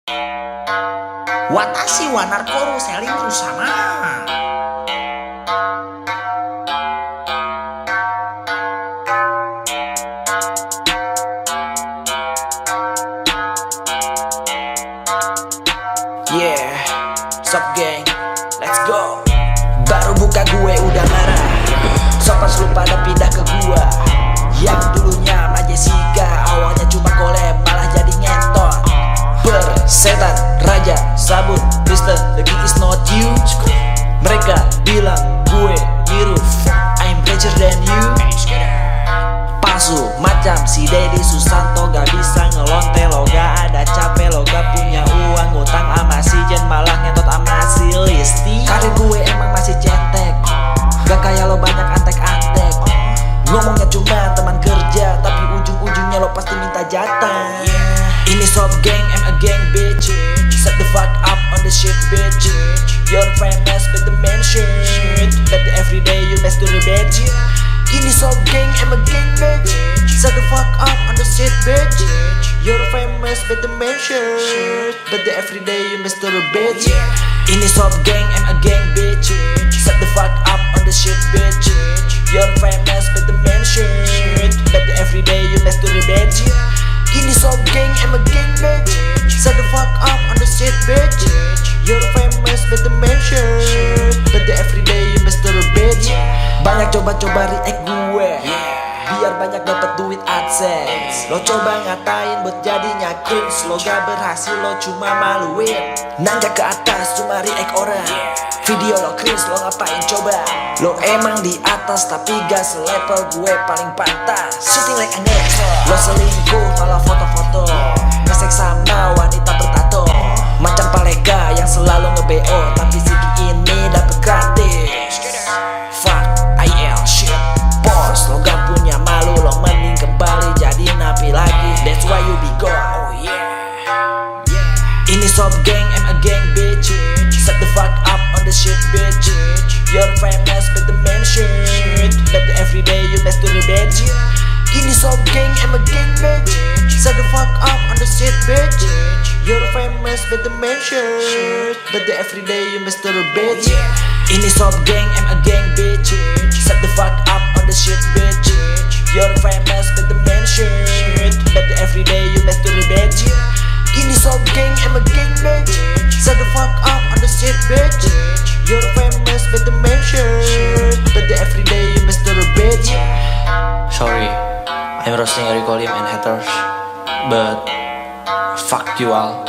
Watashi wa narkoru selling rusana. Yeah, sup gang, let's go. Baru buka gue udah marah. Sopas lu pada pindah ke gua. Yang dulunya sama Jessica, awalnya cuma collab malah jadi ngentot. Persetan, raja, sabun, Mister, the king is not you. Mereka bilang gue biru, I'm richer than you. Palsu macam si Dedi Susanto, gak bisa ngelonte. Lo gak ada capek, lo gak punya uang, ngutang ama si Jen, malah ngentot ama si Listi. Karir gue emang masih cetek, gak kayak lo banyak antek-antek. Ngomongnya cuma teman kerja, tapi ujung-ujungnya lo pasti minta jatah. Ini sob gang, I'm a gang bitch. Set the fuck up on the shit bitch. You're famous with the man shit, but everyday you masturbate. Ini sob gang, I'm a gang bitch. Set the fuck up on the shit bitch. You're famous with the man shit, but everyday you masturbate. Ini sob gang, I'm a gang bitch. Set the fuck up on the shit bitch. You're famous with the man shit, but everyday you masturbate. Ini sob gang, I'm a gang bitch. Set the fuck up on the shit bitch. You're famous with the man shit, but everyday you masturbate. Banyak coba-coba react gue, biar banyak dapat duit AdSense. Lo coba ngatain buat jadinya cringe, lo gak berhasil, lo cuma maluin. Nanjak ke atas cuma react orang, video lo cringe, lo ngapain coba? Lo emang di atas tapi gak selevel gue paling pantas. Shooting like a next, lo selingkuh malah foto-foto, nge-sex sama wanita bertato. Macam Palega yang selalu nge-BO, tapi si ini dapet gratis. Fuck IL shit boss, lo gak punya malu, lo mending kembali jadi napi lagi. That's why you be gone. Oh yeah. Ini sob gang, I'm a gang bitch. Set the fuck up on the shit bitch. You're famous with the man shit, but everyday you masturbate. Ini sob gang, I'm a gang bitch. Set the fuck up on the shit bitch. You're famous with the man shit, but everyday you masturbate. Ini sob gang, I'm a gang bitch. Set the fuck up on the shit bitch. You're famous with the man shit, but everyday you masturbate. Ini sob gang, I'm a gang bitch. Set the fuck up on the shit bitch. You're famous with the man shit, but everyday you masturbate. Sorry, I'm roasting Eric Olim and haters, but fuck you all.